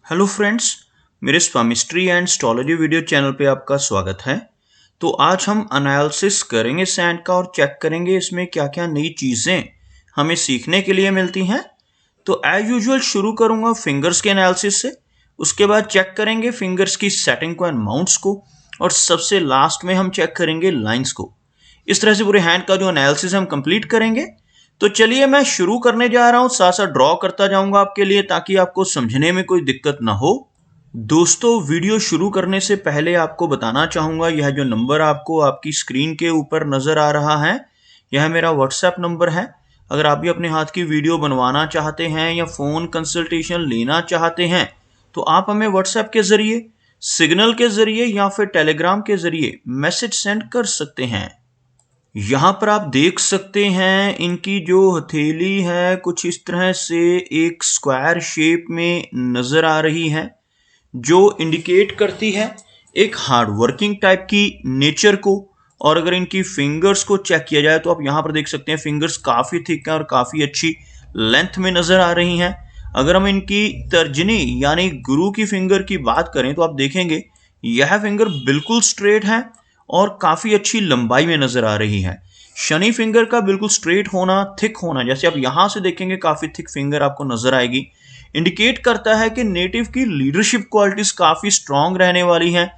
Hello friends, मेरे स्वामिस्ट्री and astrology video channel पे आपका स्वागत है। तो आज हम एनालिसिस करेंगे सैंड का और चेक करेंगे इसमें क्या क्या नई चीज़ें हमें सीखने के लिए मिलती हैं। तो एज यूजुअल शुरू करूंगा फिंगर्स के एनालिसिस से, उसके बाद चेक करेंगे फिंगर्स की सेटिंग को एंड माउंट्स को, और सबसे लास्ट में हम चेक करेंगे लाइंस को। इस तरह से पूरे हैंड का जो एनालिसिस हम कंप्लीट करेंगे। तो चलिए मैं शुरू करने जा रहा हूं, साथ साथ ड्रॉ करता जाऊंगा आपके लिए ताकि आपको समझने में कोई दिक्कत ना हो। दोस्तों, वीडियो शुरू करने से पहले आपको बताना चाहूंगा, यह जो नंबर आपको आपकी स्क्रीन के ऊपर नजर आ रहा है, यह मेरा व्हाट्सएप नंबर है। अगर आप भी अपने हाथ की वीडियो बनवाना चाहते हैं या फ़ोन कंसल्टेशन लेना चाहते हैं तो आप हमें व्हाट्सएप के ज़रिए, सिग्नल के ज़रिए या फिर टेलीग्राम के ज़रिए मैसेज सेंड कर सकते हैं। यहाँ पर आप देख सकते हैं इनकी जो हथेली है कुछ इस तरह से एक स्क्वायर शेप में नज़र आ रही है, जो इंडिकेट करती है एक हार्ड वर्किंग टाइप की नेचर को। और अगर इनकी फिंगर्स को चेक किया जाए तो आप यहाँ पर देख सकते हैं फिंगर्स काफ़ी थिक है और काफ़ी अच्छी लेंथ में नज़र आ रही हैं। अगर हम इनकी तर्जनी यानी गुरु की फिंगर की बात करें तो आप देखेंगे यह फिंगर बिल्कुल स्ट्रेट है और काफ़ी अच्छी लंबाई में नज़र आ रही है। शनि फिंगर का बिल्कुल स्ट्रेट होना, थिक होना, जैसे आप यहाँ से देखेंगे काफ़ी थिक फिंगर आपको नज़र आएगी, इंडिकेट करता है कि नेटिव की लीडरशिप क्वालिटीज काफ़ी स्ट्रांग रहने वाली हैं।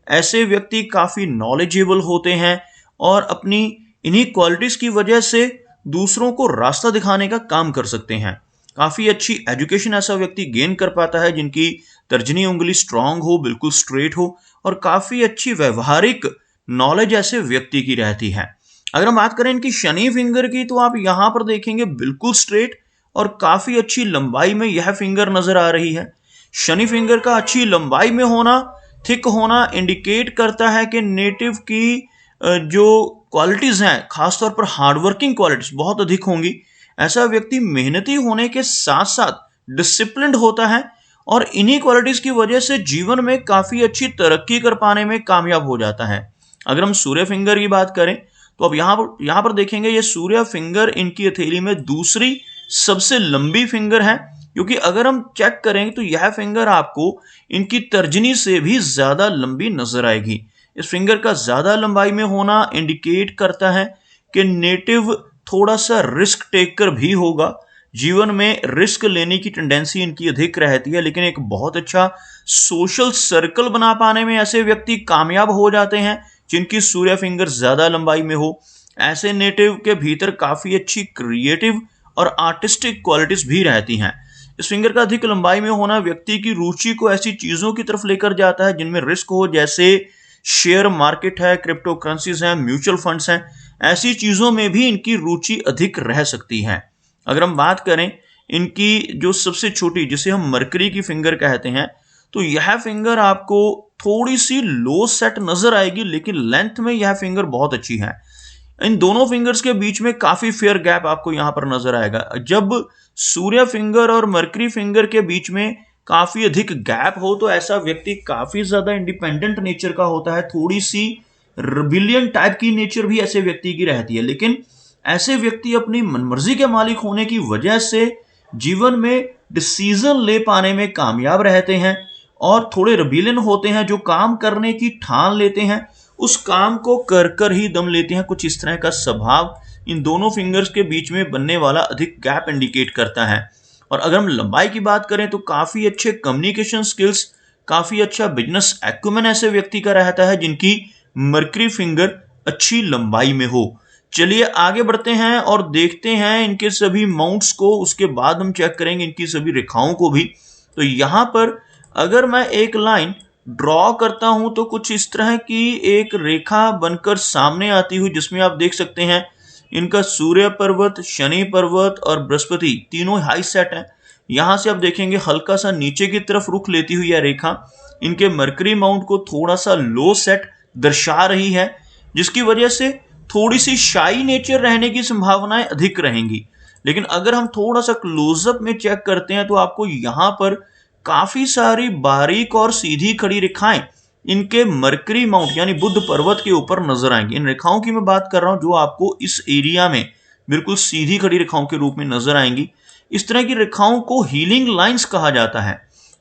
ऐसे व्यक्ति काफ़ी नॉलेजेबल होते हैं और अपनी इन्हीं क्वालिटीज़ की वजह से दूसरों को रास्ता दिखाने का काम कर सकते हैं। काफ़ी अच्छी एजुकेशन ऐसा व्यक्ति गेन कर पाता है जिनकी तर्जनी उंगली स्ट्रांग हो, बिल्कुल स्ट्रेट हो, और काफ़ी अच्छी व्यवहारिक नॉलेज ऐसे व्यक्ति की रहती है। अगर हम बात करें इनकी शनि फिंगर की तो आप यहाँ पर देखेंगे बिल्कुल स्ट्रेट और काफ़ी अच्छी लंबाई में यह फिंगर नज़र आ रही है। शनि फिंगर का अच्छी लंबाई में होना, थिक होना इंडिकेट करता है कि नेटिव की जो क्वालिटीज़ हैं, खासतौर पर हार्डवर्किंग क्वालिटीज़ बहुत अधिक होंगी। ऐसा व्यक्ति मेहनती होने के साथ साथ डिसिप्लिन्ड होता है और इन्हीं क्वालिटीज़ की वजह से जीवन में काफ़ी अच्छी तरक्की कर पाने में कामयाब हो जाता है। अगर हम सूर्य फिंगर की बात करें तो अब यहाँ पर देखेंगे ये सूर्य फिंगर इनकी हथेली में दूसरी सबसे लंबी फिंगर है, क्योंकि अगर हम चेक करें तो यह फिंगर आपको इनकी तर्जनी से भी ज़्यादा लंबी नजर आएगी। इस फिंगर का ज़्यादा लंबाई में होना इंडिकेट करता है कि नेटिव थोड़ा सा रिस्क टेकर भी होगा। जीवन में रिस्क लेने की टेंडेंसी इनकी अधिक रहती है, लेकिन एक बहुत अच्छा सोशल सर्कल बना पाने में ऐसे व्यक्ति कामयाब हो जाते हैं जिनकी सूर्य फिंगर ज़्यादा लंबाई में हो। ऐसे नेटिव के भीतर काफ़ी अच्छी क्रिएटिव और आर्टिस्टिक क्वालिटीज़ भी रहती हैं। इस फिंगर का अधिक लंबाई में होना व्यक्ति की रुचि को ऐसी चीज़ों की तरफ लेकर जाता है जिनमें रिस्क हो, जैसे शेयर मार्केट है, क्रिप्टो करेंसीज हैं, म्यूचुअल फंड्स हैं। ऐसी चीज़ों में भी इनकी रुचि अधिक रह सकती है। अगर हम बात करें इनकी जो सबसे छोटी, जिसे हम मरकरी की फिंगर कहते हैं, तो यह फिंगर आपको थोड़ी सी लो सेट नजर आएगी, लेकिन लेंथ में यह फिंगर बहुत अच्छी है। इन दोनों फिंगर्स के बीच में काफी फेयर गैप आपको यहां पर नजर आएगा। जब सूर्य फिंगर और मरकरी फिंगर के बीच में काफी अधिक गैप हो तो ऐसा व्यक्ति काफी ज्यादा इंडिपेंडेंट नेचर का होता है, थोड़ी सी रिबिलियन टाइप की नेचर भी ऐसे व्यक्ति की रहती है। लेकिन ऐसे व्यक्ति अपनी मनमर्जी के मालिक होने की वजह से जीवन में डिसीजन ले पाने में कामयाब रहते हैं और थोड़े रिबिलियन होते हैं। जो काम करने की ठान लेते हैं उस काम को कर कर ही दम लेते हैं। कुछ इस तरह का स्वभाव इन दोनों फिंगर्स के बीच में बनने वाला अधिक गैप इंडिकेट करता है। और अगर हम लंबाई की बात करें तो काफ़ी अच्छे कम्युनिकेशन स्किल्स, काफ़ी अच्छा बिजनेस एक्यूमेन ऐसे व्यक्ति का रहता है जिनकी मरकरी फिंगर अच्छी लंबाई में हो। चलिए आगे बढ़ते हैं और देखते हैं इनके सभी माउंट्स को, उसके बाद हम चेक करेंगे इनकी सभी रेखाओं को भी। तो यहाँ पर अगर मैं एक लाइन ड्रॉ करता हूं तो कुछ इस तरह की एक रेखा बनकर सामने आती हुई, जिसमें आप देख सकते हैं इनका सूर्य पर्वत, शनि पर्वत और बृहस्पति तीनों हाई सेट है। यहां से आप देखेंगे हल्का सा नीचे की तरफ रुख लेती हुई यह रेखा इनके मरकरी माउंट को थोड़ा सा लो सेट दर्शा रही है, जिसकी वजह से थोड़ी सी शाई नेचर रहने की संभावनाएं अधिक रहेंगी। लेकिन अगर हम थोड़ा सा क्लोजअप में चेक करते हैं तो आपको यहाँ पर काफी सारी बारीक और सीधी खड़ी रेखाएं इनके मरकरी माउंट यानी बुध पर्वत के ऊपर नजर आएंगी। इन रेखाओं की मैं बात कर रहा हूं जो आपको इस एरिया में बिल्कुल सीधी खड़ी रेखाओं के रूप में नजर आएंगी। इस तरह की रेखाओं को हीलिंग लाइंस कहा जाता है।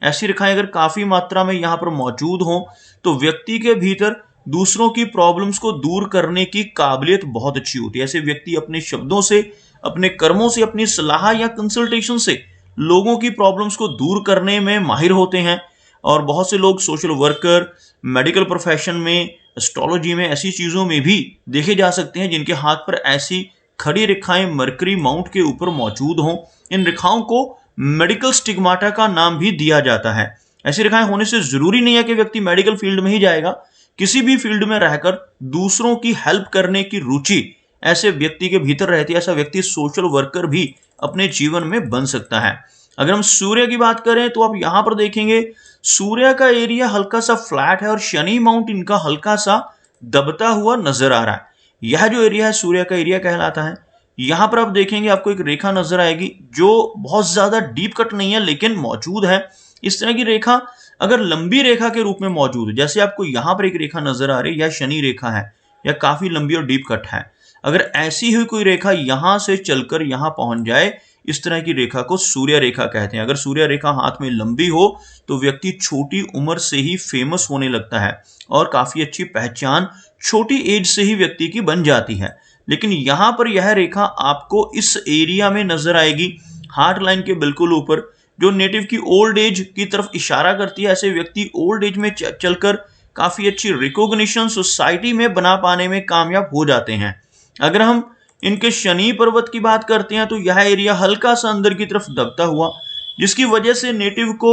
ऐसी रेखाएं अगर काफी मात्रा में यहाँ पर मौजूद हों तो व्यक्ति के भीतर दूसरों की प्रॉब्लम्स को दूर करने की काबिलियत बहुत अच्छी होती है। ऐसे व्यक्ति अपने शब्दों से, अपने कर्मों से, अपनी सलाह या कंसल्टेशन से लोगों की प्रॉब्लम्स को दूर करने में माहिर होते हैं। और बहुत से लोग सोशल वर्कर, मेडिकल प्रोफेशन में, एस्ट्रोलॉजी में, ऐसी चीजों में भी देखे जा सकते हैं जिनके हाथ पर ऐसी खड़ी रेखाएं मरकरी माउंट के ऊपर मौजूद हों। इन रेखाओं को मेडिकल स्टिग्माटा का नाम भी दिया जाता है। ऐसी रेखाएं होने से जरूरी नहीं है कि व्यक्ति मेडिकल फील्ड में ही जाएगा। किसी भी फील्ड में रहकर दूसरों की हेल्प करने की रुचि ऐसे व्यक्ति के भीतर रहती है। ऐसा व्यक्ति सोशल वर्कर भी अपने जीवन में बन सकता है। अगर हम सूर्य की बात करें तो आप यहां पर देखेंगे सूर्य का एरिया हल्का सा फ्लैट है और शनि माउंट इनका हल्का सा दबता हुआ नजर आ रहा है। यह जो एरिया है सूर्य का एरिया कहलाता है। यहां पर आप देखेंगे आपको एक रेखा नजर आएगी जो बहुत ज्यादा डीप कट नहीं है लेकिन मौजूद है। इस तरह की रेखा अगर लंबी रेखा के रूप में मौजूद है, जैसे आपको यहां पर एक रेखा नजर आ रही है, यह शनि रेखा है, यह काफी लंबी और डीप कट है। अगर ऐसी ही कोई रेखा यहां से चलकर यहां पहुंच जाए, इस तरह की रेखा को सूर्य रेखा कहते हैं। अगर सूर्य रेखा हाथ में लंबी हो तो व्यक्ति छोटी उम्र से ही फेमस होने लगता है और काफी अच्छी पहचान छोटी एज से ही व्यक्ति की बन जाती है। लेकिन यहां पर यह रेखा आपको इस एरिया में नजर आएगी, हार्ट लाइन के बिल्कुल ऊपर, जो नेटिव की ओल्ड एज की तरफ इशारा करती है। ऐसे व्यक्ति ओल्ड एज में चलकर काफी अच्छी रिकॉग्निशन सोसाइटी में बना पाने में कामयाब हो जाते हैं। अगर हम इनके शनि पर्वत की बात करते हैं तो यह एरिया हल्का सा अंदर की तरफ दबता हुआ, जिसकी वजह से नेटिव को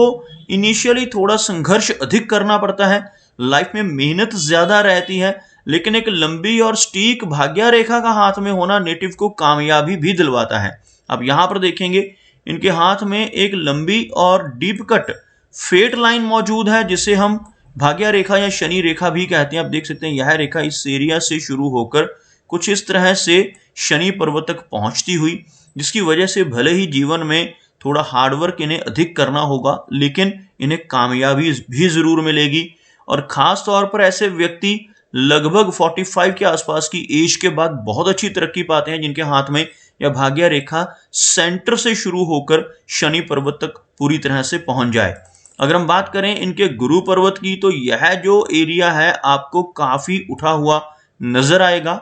इनिशियली थोड़ा संघर्ष अधिक करना पड़ता है, लाइफ में मेहनत ज्यादा रहती है। लेकिन एक लंबी और स्टीक भाग्य रेखा का हाथ में होना नेटिव को कामयाबी भी दिलवाता है। अब यहां पर देखेंगे इनके हाथ में एक लंबी और डीप कट फेट लाइन मौजूद है जिसे हम भाग्य रेखा या शनि रेखा भी कहते हैं। आप देख सकते हैं यह रेखा इस एरिया से शुरू होकर कुछ इस तरह से शनि पर्वत तक पहुंचती हुई, जिसकी वजह से भले ही जीवन में थोड़ा हार्डवर्क इन्हें अधिक करना होगा लेकिन इन्हें कामयाबी भी जरूर मिलेगी। और खास तौर पर ऐसे व्यक्ति लगभग 45 के आसपास की एज के बाद बहुत अच्छी तरक्की पाते हैं जिनके हाथ में यह भाग्य रेखा सेंटर से शुरू होकर शनि पर्वत तक पूरी तरह से पहुंच जाए। अगर हम बात करें इनके गुरु पर्वत की तो यह जो एरिया है आपको काफी उठा हुआ नजर आएगा।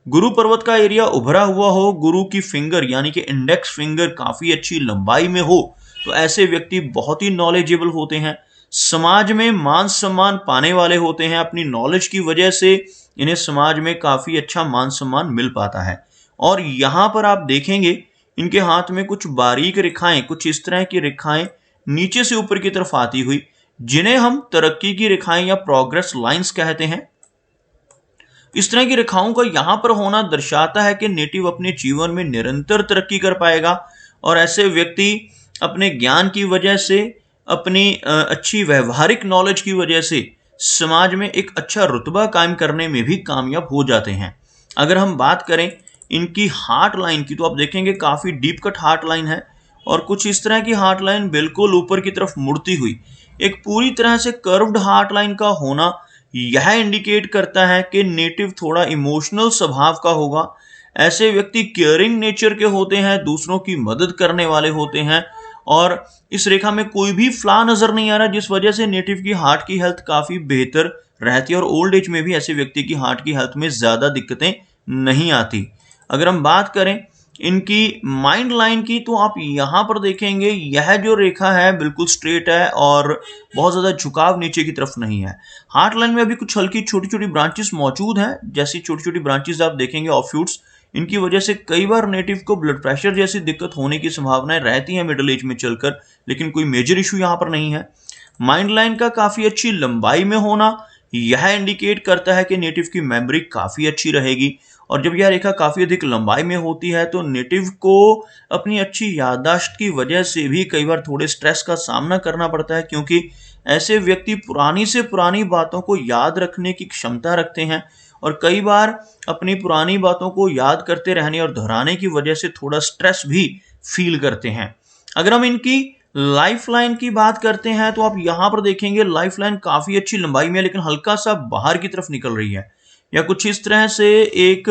गुरु पर्वत का एरिया उभरा हुआ हो, गुरु की फिंगर यानी कि इंडेक्स फिंगर काफी अच्छी लंबाई में हो तो ऐसे व्यक्ति बहुत ही नॉलेजेबल होते हैं, समाज में मान सम्मान पाने वाले होते हैं। अपनी नॉलेज की वजह से इन्हें समाज में काफी अच्छा मान सम्मान मिल पाता है। और यहां पर आप देखेंगे इनके हाथ में कुछ बारीक रेखाएं, कुछ इस तरह की रेखाएं नीचे से ऊपर की तरफ आती हुई, जिन्हें हम तरक्की की रेखाएं या प्रोग्रेस लाइंस कहते हैं। इस तरह की रेखाओं का यहां पर होना दर्शाता है कि नेटिव अपने जीवन में निरंतर तरक्की कर पाएगा और ऐसे व्यक्ति अपने ज्ञान की वजह से, अपनी अच्छी व्यवहारिक नॉलेज की वजह से समाज में एक अच्छा रुतबा कायम करने में भी कामयाब हो जाते हैं। अगर हम बात करें इनकी हार्ट लाइन की तो आप देखेंगे काफी डीप कट हार्ट लाइन है और कुछ इस तरह की हार्ट लाइन बिल्कुल ऊपर की तरफ मुड़ती हुई, एक पूरी तरह से कर्व्ड हार्ट लाइन का होना यह इंडिकेट करता है कि नेटिव थोड़ा इमोशनल स्वभाव का होगा। ऐसे व्यक्ति केयरिंग नेचर के होते हैं, दूसरों की मदद करने वाले होते हैं और इस रेखा में कोई भी फ्लॉ नजर नहीं आ रहा, जिस वजह से नेटिव की हार्ट की हेल्थ काफी बेहतर रहती है और ओल्ड एज में भी ऐसे व्यक्ति की हार्ट की हेल्थ में ज्यादा दिक्कतें नहीं आती। अगर हम बात करें इनकी माइंड लाइन की तो आप यहां पर देखेंगे यह जो रेखा है बिल्कुल स्ट्रेट है और बहुत ज्यादा झुकाव नीचे की तरफ नहीं है। हार्ट लाइन में अभी कुछ हल्की छोटी छोटी ब्रांचेस मौजूद हैं, जैसी छोटी छोटी ब्रांचेस आप देखेंगे ऑफशूट्स, इनकी वजह से कई बार नेटिव को ब्लड प्रेशर जैसी दिक्कत होने की संभावनाएं रहती है मिडिल एज में चलकर, लेकिन कोई मेजर इशू यहाँ पर नहीं है। माइंड लाइन का काफी अच्छी लंबाई में होना यह इंडिकेट करता है कि नेटिव की मेमोरी काफी अच्छी रहेगी और जब यह रेखा काफी अधिक लंबाई में होती है तो नेटिव को अपनी अच्छी याददाश्त की वजह से भी कई बार थोड़े स्ट्रेस का सामना करना पड़ता है, क्योंकि ऐसे व्यक्ति पुरानी से पुरानी बातों को याद रखने की क्षमता रखते हैं और कई बार अपनी पुरानी बातों को याद करते रहने और दोहराने की वजह से थोड़ा स्ट्रेस भी फील करते हैं। अगर हम इनकी लाइफ लाइन की बात करते हैं तो आप यहां पर देखेंगे लाइफ लाइन काफी अच्छी लंबाई में लेकिन हल्का सा बाहर की तरफ निकल रही है, या कुछ इस तरह से एक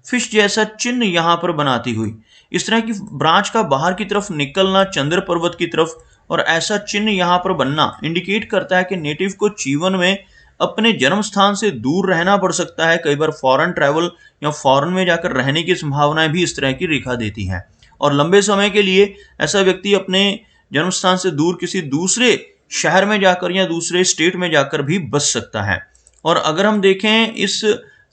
फिश जैसा चिन्ह यहां पर बनाती हुई। इस तरह की ब्रांच का बाहर की तरफ निकलना चंद्र पर्वत की तरफ और ऐसा चिन्ह यहाँ पर बनना इंडिकेट करता है कि नेटिव को जीवन में अपने जन्म स्थान से दूर रहना पड़ सकता है। कई बार फॉरेन ट्रैवल या फॉरेन में जाकर रहने की संभावनाएं भी इस तरह की रेखा देती हैं, और लंबे समय के लिए ऐसा व्यक्ति अपने जन्म स्थान से दूर किसी दूसरे शहर में जाकर या दूसरे स्टेट में जाकर भी बस सकता है। और अगर हम देखें इस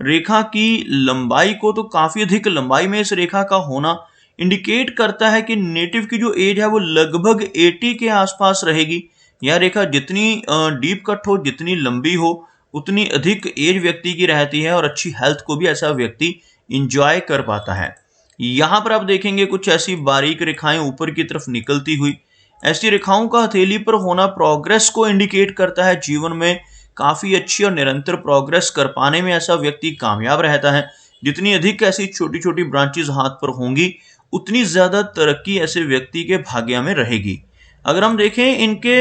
रेखा की लंबाई को, तो काफी अधिक लंबाई में इस रेखा का होना इंडिकेट करता है कि नेटिव की जो एज है वो लगभग 80 के आसपास रहेगी। यह रेखा जितनी डीप कट हो, जितनी लंबी हो, उतनी अधिक एज व्यक्ति की रहती है और अच्छी हेल्थ को भी ऐसा व्यक्ति इंजॉय कर पाता है। यहाँ पर आप देखेंगे कुछ ऐसी बारीक रेखाएं ऊपर की तरफ निकलती हुई। ऐसी रेखाओं का हथेली पर होना प्रोग्रेस को इंडिकेट करता है। जीवन में काफी अच्छी और निरंतर प्रोग्रेस कर पाने में ऐसा व्यक्ति कामयाब रहता है। जितनी अधिक ऐसी छोटी छोटी ब्रांचेस हाथ पर होंगी, उतनी ज्यादा तरक्की ऐसे व्यक्ति के भाग्य में रहेगी। अगर हम देखें इनके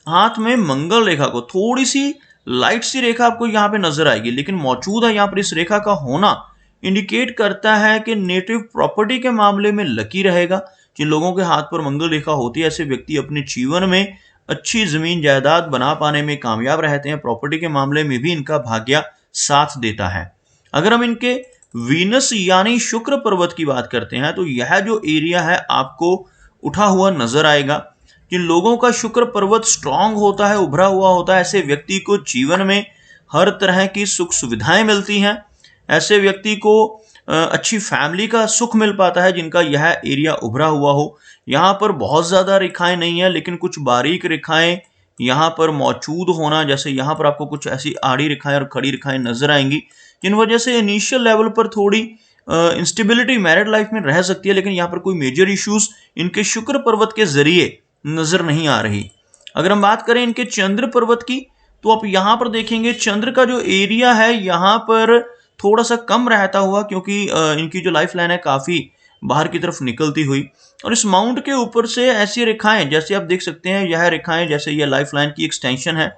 हाथ में मंगल रेखा को, थोड़ी सी लाइट सी रेखा आपको यहाँ पे नजर आएगी, लेकिन मौजूद है यहाँ पर इस रेखा का होना इंडिकेट करता है कि नेटिव प्रॉपर्टी के मामले में लकी रहेगा। जिन लोगों के हाथ पर मंगल रेखा होती है, ऐसे व्यक्ति अपने जीवन में अच्छी जमीन जायदाद बना पाने में कामयाब रहते हैं। प्रॉपर्टी के मामले में भी इनका भाग्य साथ देता है। अगर हम इनके वीनस यानी शुक्र पर्वत की बात करते हैं, तो यह जो एरिया है आपको उठा हुआ नजर आएगा। जिन लोगों का शुक्र पर्वत स्ट्रांग होता है, उभरा हुआ होता है, ऐसे व्यक्ति को जीवन में हर तरह की सुख सुविधाएं मिलती हैं। ऐसे व्यक्ति को अच्छी फैमिली का सुख मिल पाता है जिनका यह एरिया उभरा हुआ हो। यहाँ पर बहुत ज्यादा रेखाएं नहीं है, लेकिन कुछ बारीक रेखाएं यहाँ पर मौजूद होना, जैसे यहाँ पर आपको कुछ ऐसी आड़ी रेखाएं और खड़ी रेखाएं नजर आएंगी, जिन वजह से इनिशियल लेवल पर थोड़ी इंस्टेबिलिटी मैरिड लाइफ में रह सकती है, लेकिन यहाँ पर कोई मेजर इश्यूज इनके शुक्र पर्वत के जरिए नजर नहीं आ रही। अगर हम बात करें इनके चंद्र पर्वत की, तो आप यहाँ पर देखेंगे चंद्र का जो एरिया है यहाँ पर थोड़ा सा कम रहता हुआ, क्योंकि इनकी जो लाइफ लाइन है काफी बाहर की तरफ निकलती हुई। और इस माउंट के ऊपर से ऐसी रेखाएं, जैसे आप देख सकते हैं, यह रेखाएं जैसे यह लाइफ लाइन की एक्सटेंशन है,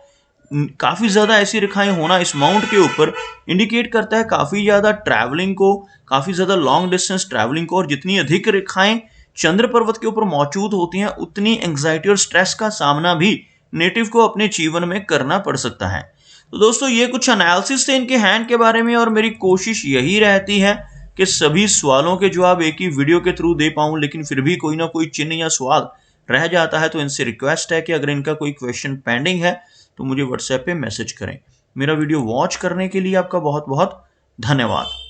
काफी ज्यादा ऐसी रेखाएं होना इस माउंट के ऊपर इंडिकेट करता है काफी ज्यादा ट्रैवलिंग को, काफी ज्यादा लॉन्ग डिस्टेंस ट्रैवलिंग को। और जितनी अधिक रेखाएं चंद्र पर्वत के ऊपर मौजूद होती हैं, उतनी एंग्जाइटी और स्ट्रेस का सामना भी नेटिव को अपने जीवन में करना पड़ सकता है। तो दोस्तों, ये कुछ एनालिसिस थे इनके हैंड के बारे में, और मेरी कोशिश यही रहती है कि सभी सवालों के जवाब एक ही वीडियो के थ्रू दे पाऊं, लेकिन फिर भी कोई ना कोई चिन्ह या सवाल रह जाता है। तो इनसे रिक्वेस्ट है कि अगर इनका कोई क्वेश्चन पेंडिंग है तो मुझे व्हाट्सएप पे मैसेज करें। मेरा वीडियो वॉच करने के लिए आपका बहुत बहुत धन्यवाद।